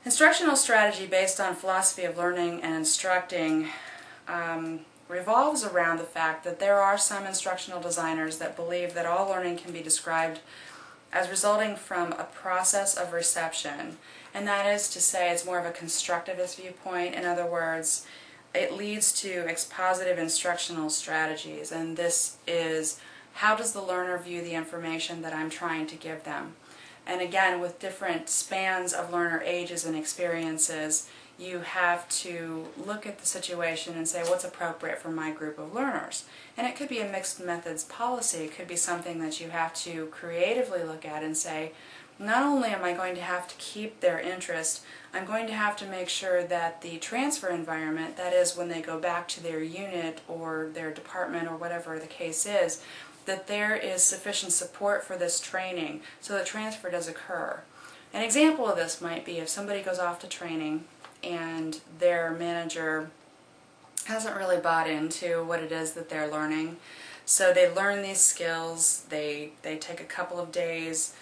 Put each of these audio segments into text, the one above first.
Instructional strategy based on philosophy of learning and instructing revolves around the fact that there are some instructional designers that believe that all learning can be described as resulting from a process of reception, and that is to say it's more of a constructivist viewpoint. In other words, it leads to expositive instructional strategies, and this is how does the learner view the information that I'm trying to give them. And again, with different spans of learner ages and experiences, you have to look at the situation and say what's appropriate for my group of learners. And it could be a mixed methods policy. It could be something that you have to creatively look at and say, not only am I going to have to keep their interest, I'm going to have to make sure that the transfer environment, that is when they go back to their unit or their department or whatever the case is, that there is sufficient support for this training so that transfer does occur. An example of this might be if somebody goes off to training and their manager hasn't really bought into what it is that they're learning. So they learn these skills, they take a couple of days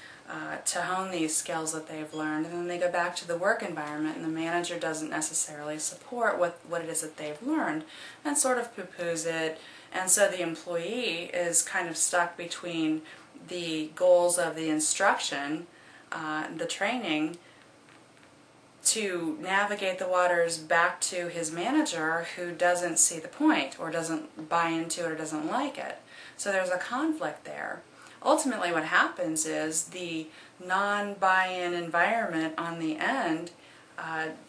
to hone these skills that they've learned, and then they go back to the work environment and the manager doesn't necessarily support what it is that they've learned and sort of poo-poos it, and so the employee is kind of stuck between the goals of the instruction, the training, to navigate the waters back to his manager who doesn't see the point or doesn't buy into it or doesn't like it. So there's a conflict there. Ultimately what happens is the non-buy-in environment on the end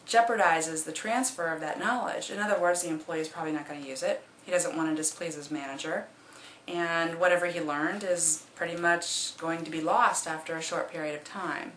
jeopardizes the transfer of that knowledge. In other words, the employee is probably not going to use it. He doesn't want to displease his manager. And whatever he learned is pretty much going to be lost after a short period of time.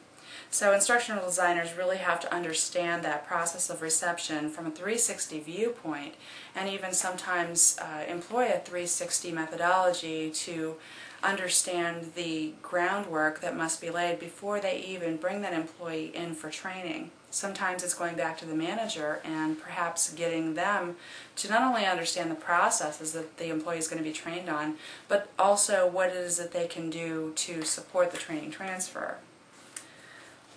So instructional designers really have to understand that process of reception from a 360 viewpoint, and even sometimes employ a 360 methodology to understand the groundwork that must be laid before they even bring that employee in for training. Sometimes it's going back to the manager and perhaps getting them to not only understand the processes that the employee is going to be trained on, but also what it is that they can do to support the training transfer.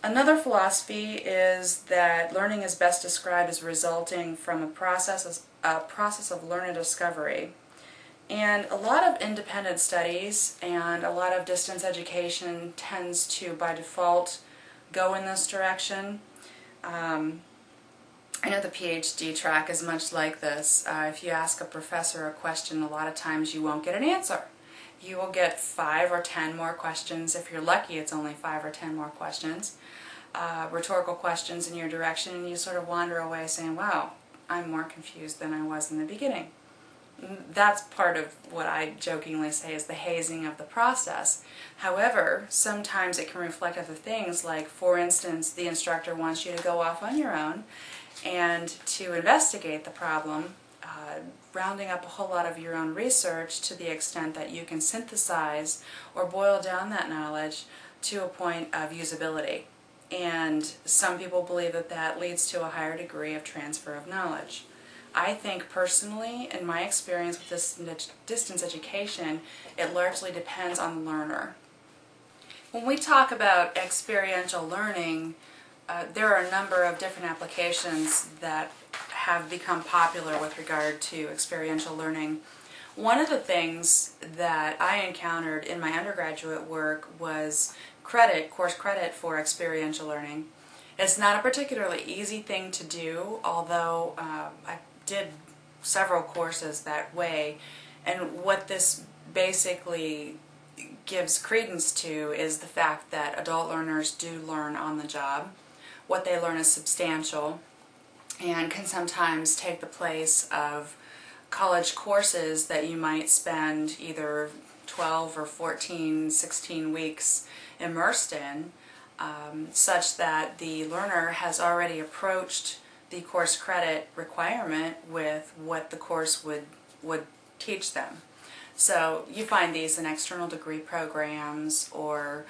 Another philosophy is that learning is best described as resulting from a process of learner discovery. And a lot of independent studies and a lot of distance education tends to, by default, go in this direction. I know the PhD track is much like this. If you ask a professor a question, a lot of times you won't get an answer. You will get 5 or 10 more questions. If you're lucky, it's only 5 or 10 more questions. Rhetorical questions in your direction, and you sort of wander away saying, wow, I'm more confused than I was in the beginning. That's part of what I jokingly say is the hazing of the process. However, sometimes it can reflect other things, like, for instance, the instructor wants you to go off on your own and to investigate the problem, rounding up a whole lot of your own research to the extent that you can synthesize or boil down that knowledge to a point of usability. And some people believe that that leads to a higher degree of transfer of knowledge. I think personally, in my experience with this distance education, it largely depends on the learner. When we talk about experiential learning, there are a number of different applications that have become popular with regard to experiential learning. One of the things that I encountered in my undergraduate work was course credit for experiential learning. It's not a particularly easy thing to do, although I did several courses that way, and what this basically gives credence to is the fact that adult learners do learn on the job. What they learn is substantial and can sometimes take the place of college courses that you might spend either 12 or 14, 16 weeks immersed in, such that the learner has already approached the course credit requirement with what the course would teach them. So you find these in external degree programs or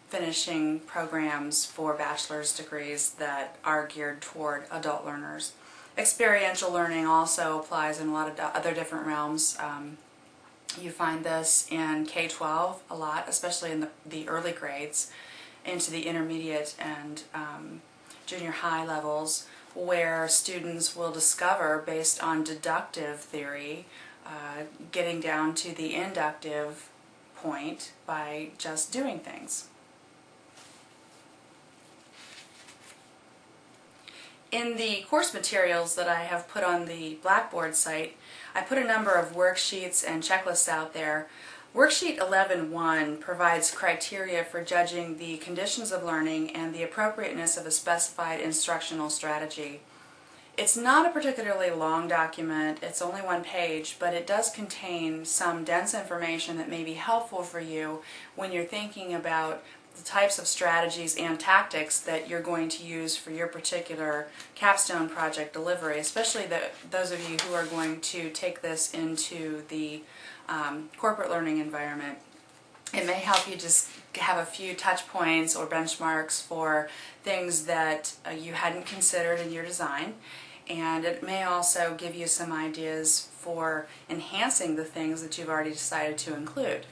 finishing programs for bachelor's degrees that are geared toward adult learners. Experiential learning also applies in a lot of other different realms. You find this in K-12 a lot, especially in the early grades, into the intermediate and junior high levels, where students will discover, based on deductive theory, getting down to the inductive point by just doing things. In the course materials that I have put on the Blackboard site, I put a number of worksheets and checklists out there. Worksheet 11.1 provides criteria for judging the conditions of learning and the appropriateness of a specified instructional strategy. It's not a particularly long document, it's only one page, but it does contain some dense information that may be helpful for you when you're thinking about the types of strategies and tactics that you're going to use for your particular capstone project delivery, especially those of you who are going to take this into the corporate learning environment. It may help you just have a few touch points or benchmarks for things that you hadn't considered in your design, and it may also give you some ideas for enhancing the things that you've already decided to include.